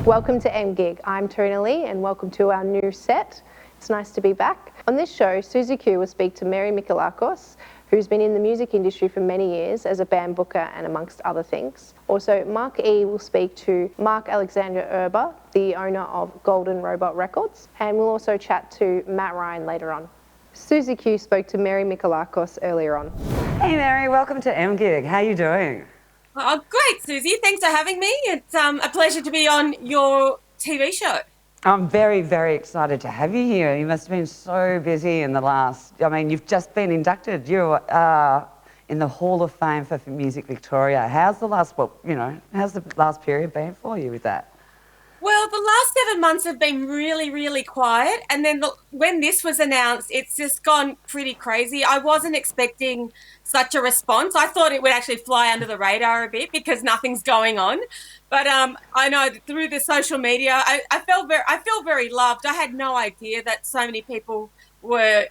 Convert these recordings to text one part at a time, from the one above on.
Welcome to MGig. I'm Terina Lee and welcome to our new set. It's nice to be back. On this show, Susie Q will speak to Mary Mihelakos, who's been in the music industry for many years as a band booker and amongst other things. Also, Mark E will speak to Mark Alexander Erber, the owner of Golden Robot Records, and we'll also chat to Matt Ryan later on. Susie Q spoke to Mary Mihelakos earlier on. Hey Mary, welcome to MGig. How are you doing? Oh, great, Susie. Thanks for having me. It's a pleasure to be on your TV show. I'm very, very excited to have you here. You must have been so busy in the last... you've just been inducted. You are in the Hall of Fame for Music Victoria. How's the last period been for you with that? Well, the last 7 months have been really, really quiet. And then when this was announced, it's just gone pretty crazy. I wasn't expecting such a response. I thought it would actually fly under the radar a bit because nothing's going on. But I know that through the social media, I feel very loved. I had no idea that so many people were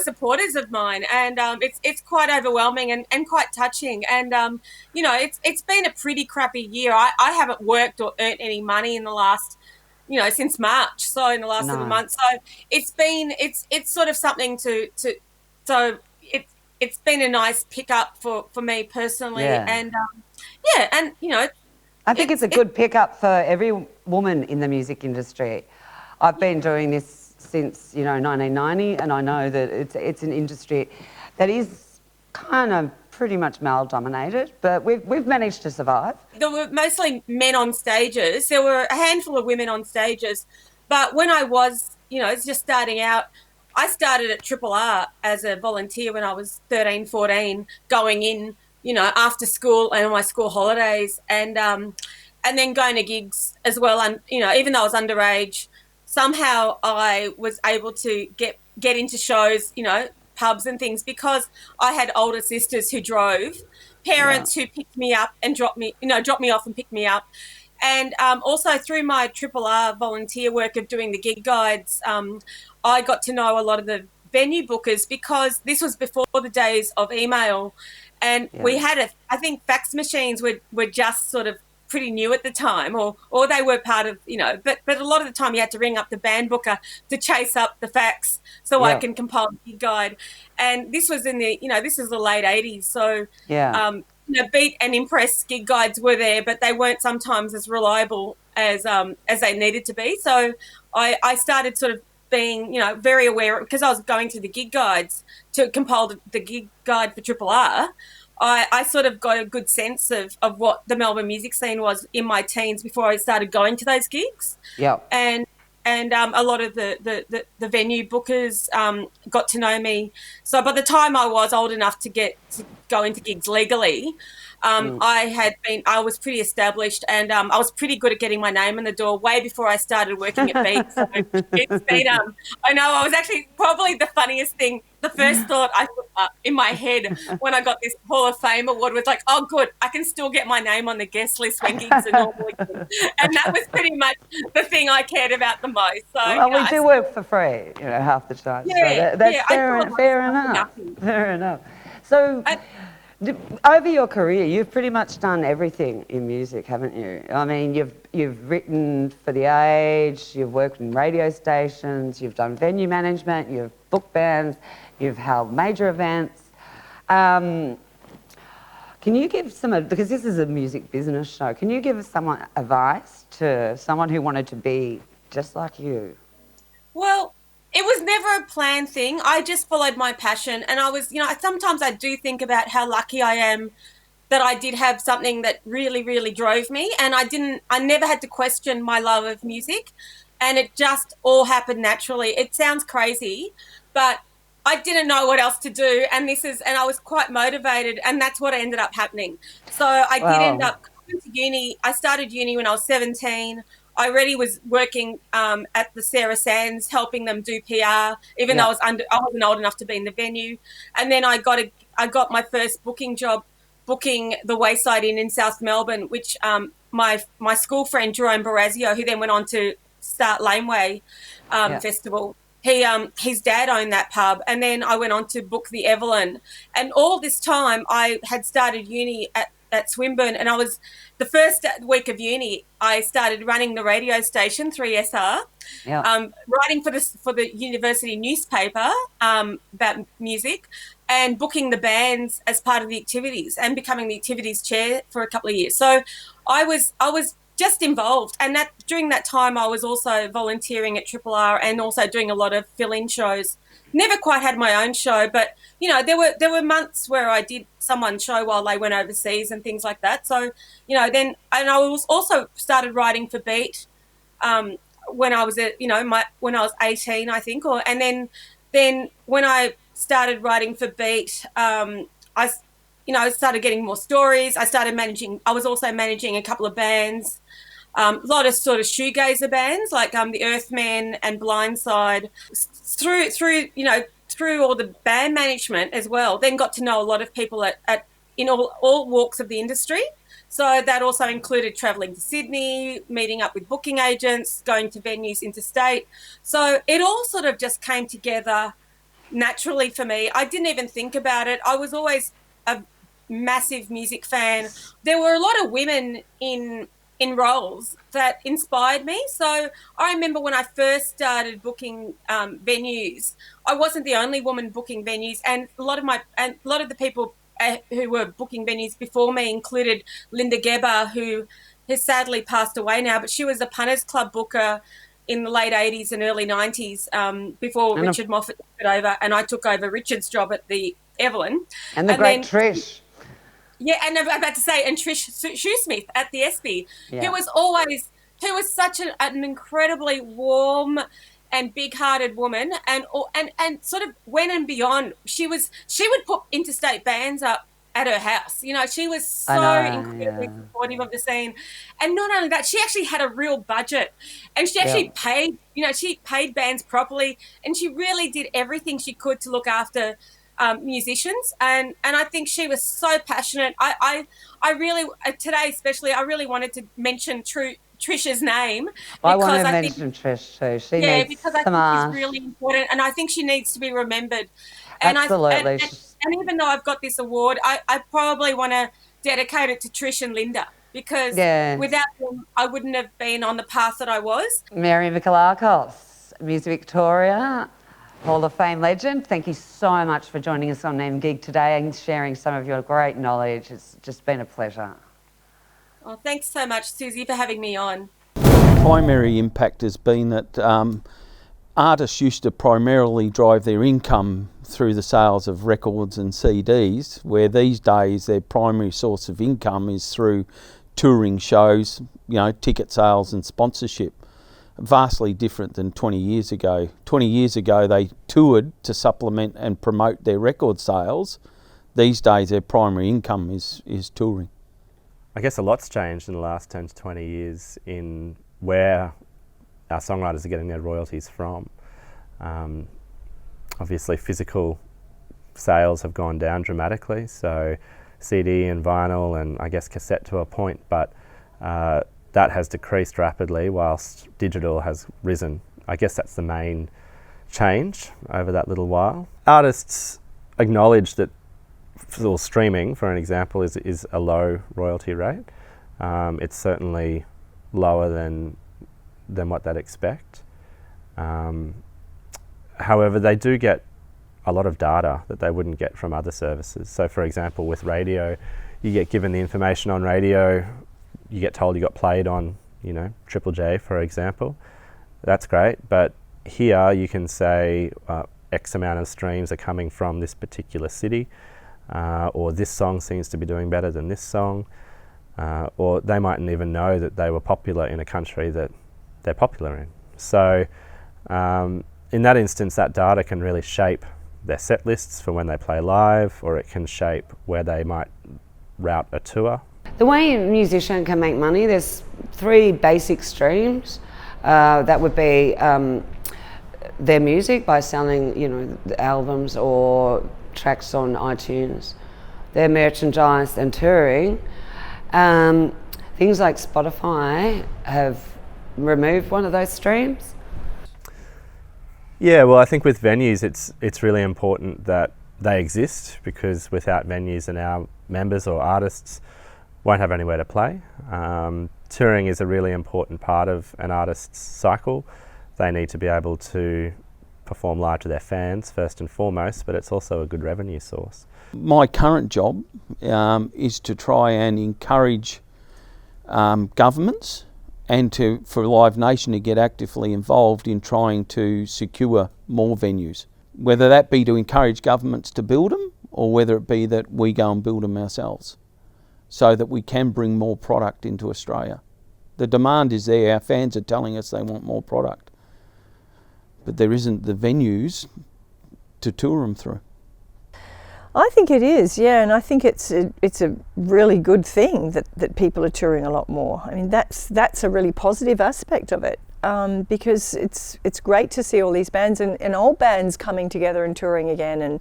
supporters of mine, and it's quite overwhelming and quite touching. And it's been a pretty crappy year. I haven't worked or earned any money in the last since March, so in the last 7 months. So it's sort of something it's been a nice pickup for me personally. And I think it's a good pickup for every woman in the music industry. I've been doing this since 1990, and I know that it's an industry that is kind of pretty much male-dominated, but we've managed to survive. There were mostly men on stages. There were a handful of women on stages, but when I was just starting out, I started at Triple R as a volunteer when I was 13, 14, going in after school and on my school holidays, and then going to gigs as well. And even though I was underage, somehow I was able to get into shows, pubs and things, because I had older sisters who drove, parents who picked me up and dropped me off and picked me up. And also through my Triple R volunteer work of doing the gig guides, I got to know a lot of the venue bookers, because this was before the days of email. And we had I think fax machines were just sort of pretty new at the time, or they were part of, but a lot of the time you had to ring up the band booker to chase up the fax so I can compile the gig guide. And this was in the, this is the late 80s. So, Beat and Impress gig guides were there, but they weren't sometimes as reliable as they needed to be. So I started sort of being, very aware, because I was going through the gig guides to compile the gig guide for Triple R. I sort of got a good sense of what the Melbourne music scene was in my teens before I started going to those gigs. Yeah. And a lot of the venue bookers got to know me. So by the time I was old enough to go into gigs legally, I was pretty established, and I was pretty good at getting my name in the door way before I started working at Beat. So it's been, I know, I was actually probably the funniest thing. The first thought I put in my head when I got this Hall of Fame award was like, oh, good, I can still get my name on the guest list when gigs are normally good. And that was pretty much the thing I cared about the most. So, well, we do work for free, half the time. Yeah, so that's fair enough. Fair enough. So over your career, you've pretty much done everything in music, haven't you? I mean, you've written for The Age, you've worked in radio stations, you've done venue management, you've booked bands, you've held major events. Can you give because this is a music business show, can you give some advice to someone who wanted to be just like you? Well, it was never a planned thing. I just followed my passion, and I was, sometimes I do think about how lucky I am that I did have something that really, really drove me, and I never had to question my love of music, and it just all happened naturally. It sounds crazy, but I didn't know what else to do, and I was quite motivated, and that's what ended up happening. So I did end up going to uni. I started uni when I was 17. I already was working at the Sarah Sands, helping them do PR, even though I wasn't old enough to be in the venue. And then I got my first booking job, booking the Wayside Inn in South Melbourne, which my school friend Jerome Barazio, who then went on to start Laneway Festival. His dad owned that pub, and then I went on to book the Evelyn. And all this time I had started uni at Swinburne, and I was the first week of uni. I started running the radio station 3SR, writing for the university newspaper about music, and booking the bands as part of the activities, and becoming the activities chair for a couple of years. So I was just involved, and that during that time I was also volunteering at Triple R and also doing a lot of fill-in shows. Never quite had my own show, but you know, there were months where I did someone's show while they went overseas and things like that. So, you know, then, and I was also started writing for Beat when I was at, you know, when I was 18, I think, and then when I started writing for Beat, I started getting more stories. I was also managing a couple of bands, a lot of sort of shoegazer bands like the Earthmen and Blindside. Through all the band management as well, then got to know a lot of people in all walks of the industry. So that also included travelling to Sydney, meeting up with booking agents, going to venues interstate. So it all sort of just came together naturally for me. I didn't even think about it. I was always a massive music fan. There were a lot of women in roles that inspired me. So I remember when I first started booking venues, I wasn't the only woman booking venues, and a lot of the people who were booking venues before me included Linda Geber, who has sadly passed away now, but she was a punters club booker in the late 80s and early 90s before Richard Moffat took it over, and I took over Richard's job at the Evelyn. And the great Trish. Yeah, and I'm about to say, and Trish Shoesmith at the ESPY, who was such an incredibly warm and big-hearted woman, and sort of went and beyond. She would put interstate bands up at her house. You know, she was so incredibly supportive of the scene. And not only that, she actually had a real budget, and she actually paid, she paid bands properly, and she really did everything she could to look after musicians, and I think she was so passionate. I really today especially I really wanted to mention Trish's name because I want to mention Trish too. Because I think she's really important, and I think she needs to be remembered. And absolutely. And even though I've got this award, I probably want to dedicate it to Trish and Linda, because without them I wouldn't have been on the path that I was. Mary Mihelakos, Music Victoria Hall of Fame legend, thank you so much for joining us on MGig today and sharing some of your great knowledge. It's just been a pleasure. Well, thanks so much, Susie, for having me on. Primary impact has been that artists used to primarily drive their income through the sales of records and CDs, where these days their primary source of income is through touring shows, ticket sales and sponsorship. Vastly different than 20 years ago. 20 years ago they toured to supplement and promote their record sales. These days their primary income is touring. I guess a lot's changed in the last 10 to 20 years in where our songwriters are getting their royalties from. Obviously physical sales have gone down dramatically, so CD and vinyl and I guess cassette to a point, but that has decreased rapidly whilst digital has risen. I guess that's the main change over that little while. Artists acknowledge that streaming, for an example, is a low royalty rate. It's certainly lower than what they'd expect. However, they do get a lot of data that they wouldn't get from other services. So for example, with radio, you get given the information on radio, you get told you got played on, Triple J, for example. That's great, but here you can say X amount of streams are coming from this particular city, or this song seems to be doing better than this song, or they mightn't even know that they were popular in a country that they're popular in. So in that instance, that data can really shape their set lists for when they play live, or it can shape where they might route a tour. The way a musician can make money, there's 3 basic streams. That would be their music by selling, the albums or tracks on iTunes, their merchandise and touring. Things like Spotify have removed one of those streams. Yeah, well, I think with venues, it's really important that they exist, because without venues and our members or artists, won't have anywhere to play. Touring is a really important part of an artist's cycle. They need to be able to perform live to their fans first and foremost, but it's also a good revenue source. My current job is to try and encourage governments and for Live Nation to get actively involved in trying to secure more venues, whether that be to encourage governments to build them or whether it be that we go and build them ourselves so that we can bring more product into Australia. The demand is there, our fans are telling us they want more product, but there isn't the venues to tour them through. I think it is, yeah, and I think it's a really good thing that people are touring a lot more. I mean, that's a really positive aspect of it, because it's great to see all these bands and old bands coming together and touring again,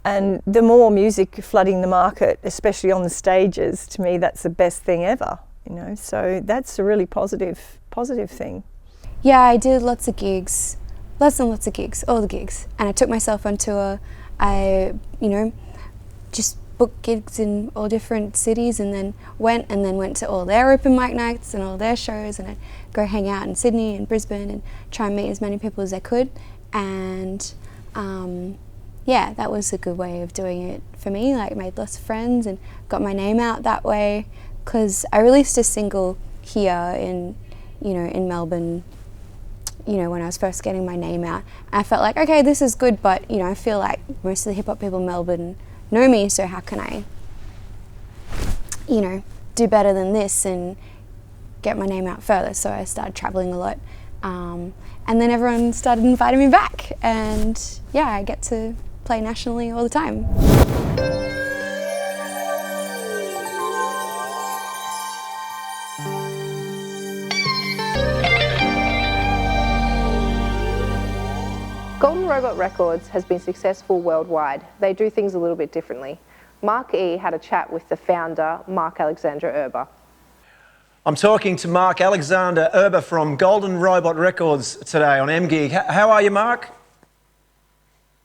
and the more music flooding the market, especially on the stages, to me that's the best thing ever, you know. So that's a really positive thing. Yeah, I did lots and lots of gigs, all the gigs, and I took myself on tour. I, just booked gigs in all different cities and then went to all their open mic nights and all their shows, and I'd go hang out in Sydney and Brisbane and try and meet as many people as I could. And yeah, that was a good way of doing it for me. Like, made lots of friends and got my name out that way, because I released a single here in Melbourne, when I was first getting my name out. I felt like, okay, this is good, but, I feel like most of the hip-hop people in Melbourne know me, so how can I, do better than this and get my name out further? So I started travelling a lot. And then everyone started inviting me back. And, yeah, I get to play nationally all the time. Golden Robot Records has been successful worldwide. They do things a little bit differently. Mark E had a chat with the founder, Mark Alexander Erber. I'm talking to Mark Alexander Erber from Golden Robot Records today on MGig. How are you, Mark?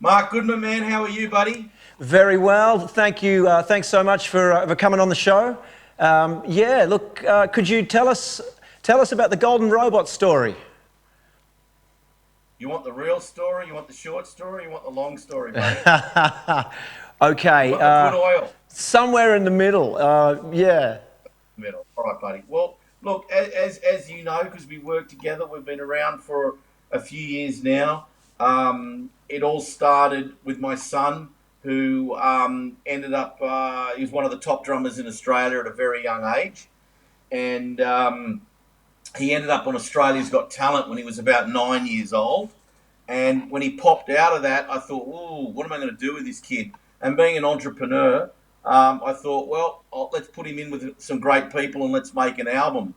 Mark Goodman, man, how are you, buddy? Very well, thank you. Thanks so much for coming on the show. Could you tell us about the Golden Robot story? You want the real story, you want the short story, you want the long story, buddy? Okay. You want the good oil? Somewhere in the middle, yeah. Middle. All right, buddy. Well, look, as you know, because we work together, we've been around for a few years now. It all started with my son, who ended up, he was one of the top drummers in Australia at a very young age. And he ended up on Australia's Got Talent when he was about 9 years old. And when he popped out of that, I thought, ooh, what am I going to do with this kid? And being an entrepreneur, I thought, well, let's put him in with some great people and let's make an album.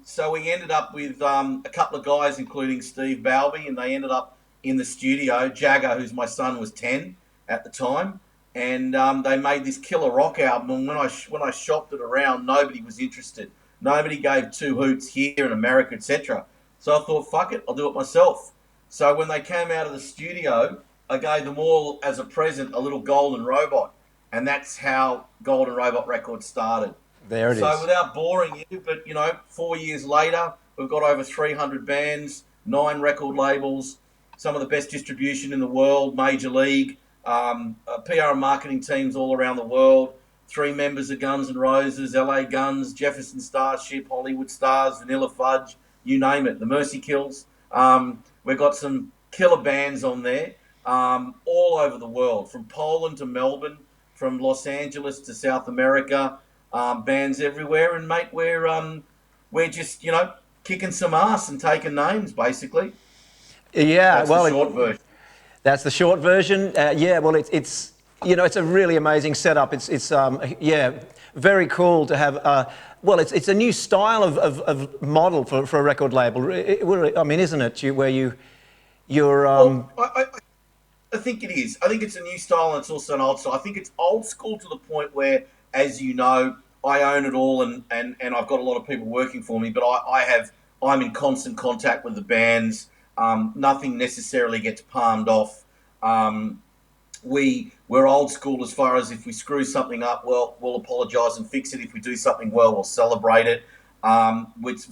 So we ended up with a couple of guys, including Steve Balby, and they ended up in the studio. Jagger, who's my son, was 10 at the time. And they made this killer rock album. And when I shopped it around, nobody was interested. Nobody gave two hoots here in America, etc. So I thought, fuck it, I'll do it myself. So when they came out of the studio, I gave them all as a present a little golden robot. And that's how Golden Robot Records started. There it is. So without boring you, but 4 years later, we've got over 300 bands, 9 record labels, some of the best distribution in the world, Major League, PR and marketing teams all around the world, 3 members of Guns N' Roses, LA Guns, Jefferson Starship, Hollywood Stars, Vanilla Fudge, you name it, the Mercy Kills. We've got some killer bands on there all over the world, from Poland to Melbourne, from Los Angeles to South America, bands everywhere. And, mate, we're just, kicking some ass and taking names, basically. Yeah, that's the short version. That's the short version. It's it's a really amazing setup. It's very cool to have. It's a new style of model for a record label. Isn't it? I think it is. I think it's a new style and it's also an old style. I think it's old school to the point where, as you know, I own it all and I've got a lot of people working for me, but I'm in constant contact with the bands. Nothing necessarily gets palmed off. we're old school as far as if we screw something up, well, we'll apologise and fix it. If we do something well, we'll celebrate it. It's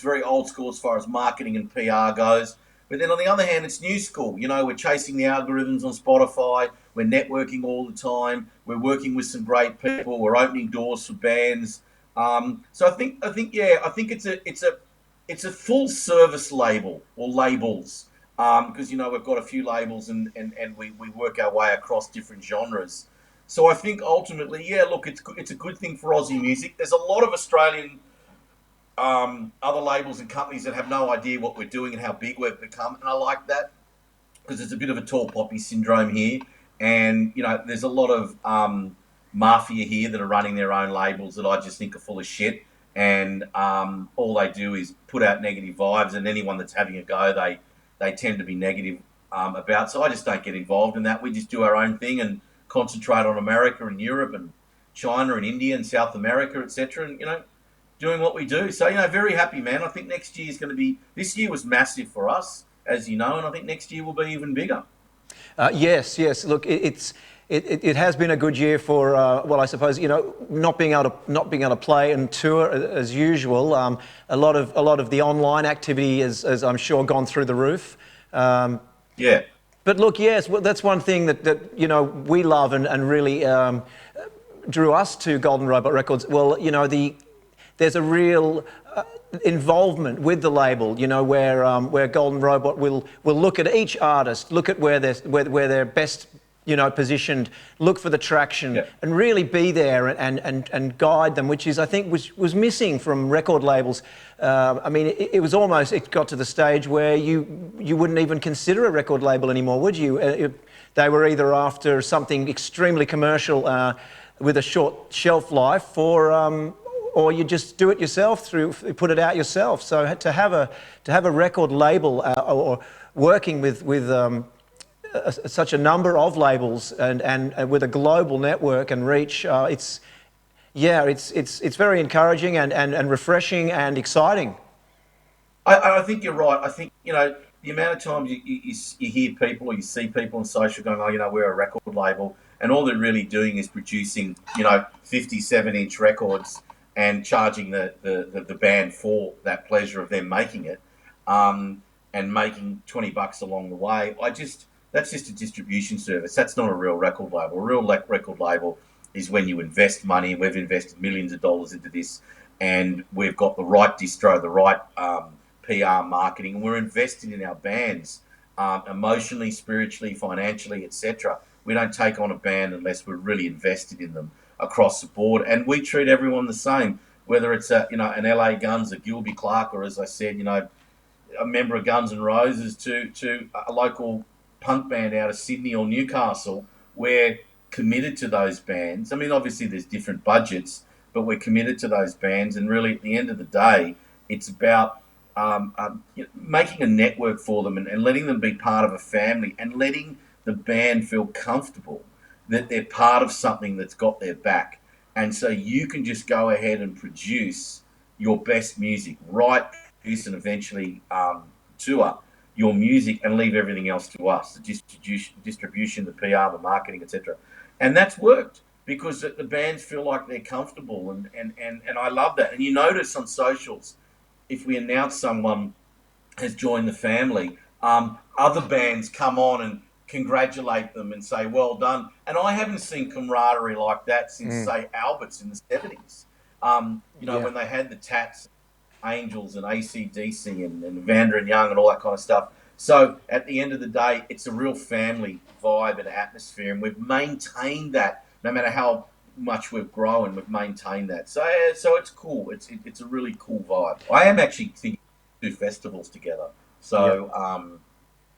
very old school as far as marketing and PR goes. But then on the other hand, it's new school. You know, we're chasing the algorithms on Spotify. We're networking all the time. We're working with some great people. We're opening doors for bands. So I think it's a full service label or labels. Because, you know, we've got a few labels and we work our way across different genres. So I think ultimately, yeah, look, it's a good thing for Aussie music. There's a lot of Australian other labels and companies that have no idea what we're doing and how big we've become. And I like that because there's a bit of a tall poppy syndrome here. And, you know, there's a lot of mafia here that are running their own labels that I just think are full of shit. And all they do is put out negative vibes, and anyone that's having a go, they tend to be negative about. So I just don't get involved in that. We just do our own thing and concentrate on America and Europe and China and India and South America, etc. And, you know, doing what we do. So, you know, very happy, man. I think next year is going to be... This year was massive for us, as you know, and I think next year will be even bigger. Yes. Look, it has been a good year for, well, I suppose, you know, not being able to play and tour as usual. A lot of the online activity is I'm sure, gone through the roof. Yeah. But look, yes, well, that's one thing that you know, we love and really drew us to Golden Robot Records. Well, you know, there's a real involvement with the label, you know, where Golden Robot will look at each artist, look at where they're best, you know, positioned, look for the traction, and really be there and guide them, which is, I think, was missing from record labels. I mean, it got to the stage where you wouldn't even consider a record label anymore, would you? They were either after something extremely commercial with a short shelf life, or you just do it yourself, put it out yourself. So to have a record label or working with such a number of labels and with a global network and reach, it's very encouraging and refreshing and exciting. I think you're right. I think, you know, the amount of times you hear people or you see people on social going, oh, you know, we're a record label, and all they're really doing is producing, you know, 57-inch records and charging the band for that pleasure of them making it, and making $20 along the way. That's just a distribution service. That's not a real record label. A real record label is when you invest money. We've invested millions of dollars into this, and we've got the right distro, the right PR marketing, and we're invested in our bands emotionally, spiritually, financially, etc. We don't take on a band unless we're really invested in them across the board, and we treat everyone the same, whether it's an LA Guns, a Gilby Clarke, or, as I said, you know, a member of Guns N' Roses to a local punk band out of Sydney or Newcastle. We're committed to those bands. I mean, obviously there's different budgets, but we're committed to those bands, and really at the end of the day, it's about making a network for them and letting them be part of a family, and letting the band feel comfortable that they're part of something that's got their back. And so you can just go ahead and produce your best music, write, produce, and eventually tour your music, and leave everything else to us, the distribution, the PR, the marketing, etc. And that's worked because the bands feel like they're comfortable, and I love that. And you notice on socials, if we announce someone has joined the family, other bands come on and congratulate them and say, well done. And I haven't seen camaraderie like that since, say, Albert's in the 70s. When they had the Tats, Angels and AC/DC and Vander and Young and all that kind of stuff. So at the end of the day, it's a real family vibe and atmosphere, and we've maintained that. No matter how much we've grown, we've maintained that. So it's cool. It's a really cool vibe. I am actually thinking do festivals together. So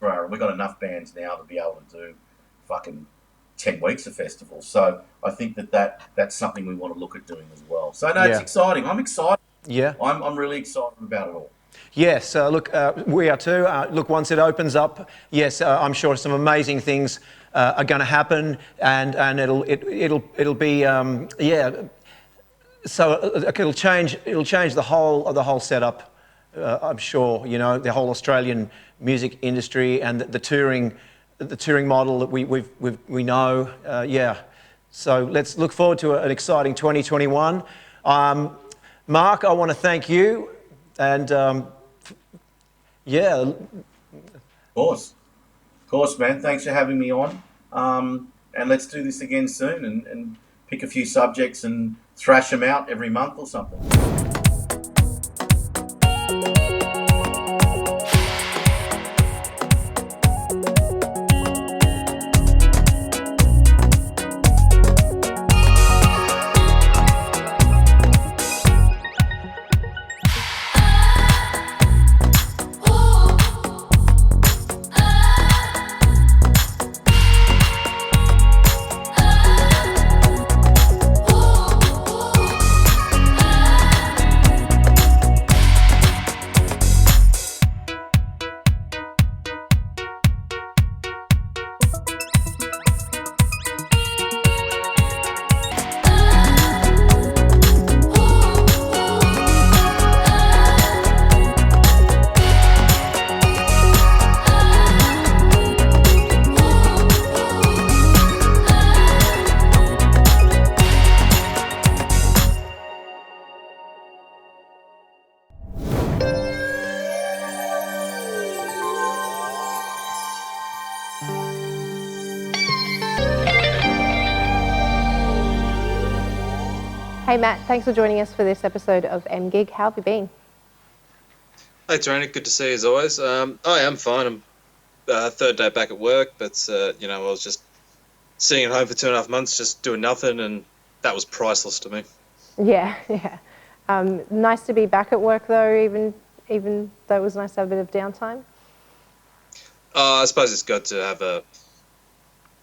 we've got enough bands now to be able to do fucking 10 weeks of festivals. So I think that's something we want to look at doing as well. So it's exciting. I'm excited. Yeah, I'm really excited about it all. Yes, look, we are too. Look, once it opens up, yes, I'm sure some amazing things are going to happen, and it'll be So it'll change the whole setup. I'm sure, you know, the whole Australian music industry and the touring the touring model that we know. Yeah. So let's look forward to an exciting 2021. Mark, I want to thank you, and yeah. Of course, man. Thanks for having me on. And let's do this again soon and pick a few subjects and thrash them out every month or something. Hey Matt, thanks for joining us for this episode of MGig. How have you been? Hey Terina, good to see you as always. I am fine. I'm third day back at work, but you know, I was just sitting at home for 2.5 months, just doing nothing, and that was priceless to me. Yeah. Nice to be back at work though, even though it was nice to have a bit of downtime. I suppose it's good to have a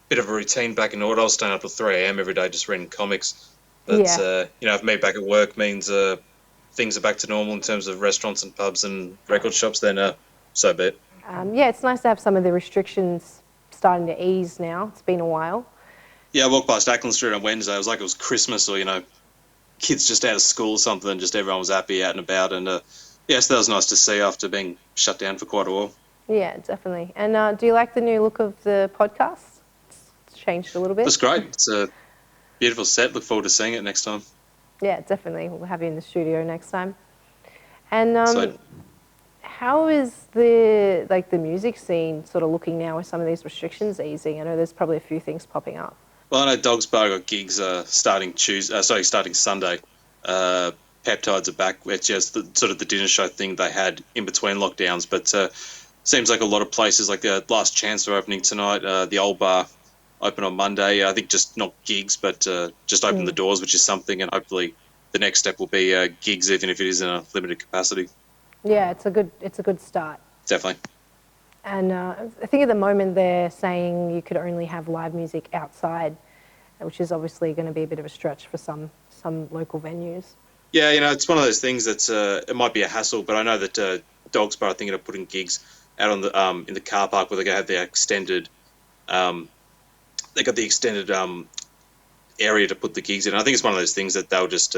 bit of a routine back in order. I was staying up till 3 a.m. every day just reading comics. But, you know, if me back at work means things are back to normal in terms of restaurants and pubs and record shops, then so be it. Yeah, it's nice to have some of the restrictions starting to ease now. It's been a while. Yeah, I walked past Ackland Street on Wednesday. It was like it was Christmas or, you know, kids just out of school or something. Just everyone was happy out and about. And, yes, that was nice to see after being shut down for quite a while. Yeah, definitely. And do you like the new look of the podcast? It's changed a little bit. It's great. It's a beautiful set. Look forward to seeing it next time. Yeah, definitely. We'll have you in the studio next time. And how is the music scene sort of looking now with some of these restrictions easing? I know there's probably a few things popping up. Well, I know Dog's Bar got gigs starting Sunday. Peptides are back, which is the sort of the dinner show thing they had in between lockdowns. But seems like a lot of places, like Last Chance are opening tonight. The Old Bar open on Monday. I think just not gigs, but just open the doors, which is something. And hopefully the next step will be gigs, even if it is in a limited capacity. Yeah, it's a good start. Definitely. And I think at the moment they're saying you could only have live music outside, which is obviously going to be a bit of a stretch for some local venues. Yeah, you know, it's one of those things that it might be a hassle, but I know that Dog's Bar are thinking of putting gigs out on the in the car park where they're going to have their extended. They got the extended area to put the gigs in. I think it's one of those things that they'll just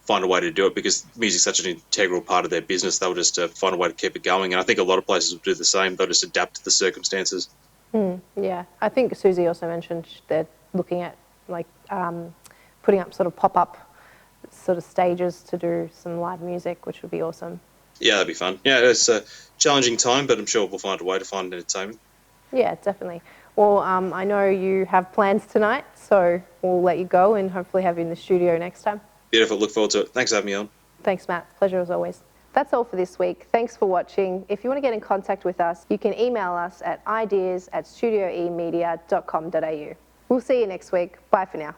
find a way to do it because music's such an integral part of their business. They'll just find a way to keep it going. And I think a lot of places will do the same. They'll just adapt to the circumstances. Yeah, I think Susie also mentioned they're looking at like putting up sort of pop-up sort of stages to do some live music, which would be awesome. Yeah, that'd be fun. Yeah, it's a challenging time, but I'm sure we'll find a way to find entertainment. Yeah, definitely. Well, I know you have plans tonight, so we'll let you go and hopefully have you in the studio next time. Beautiful. Look forward to it. Thanks for having me on. Thanks, Matt. Pleasure as always. That's all for this week. Thanks for watching. If you want to get in contact with us, you can email us at ideas@studioemedia.com.au. We'll see you next week. Bye for now.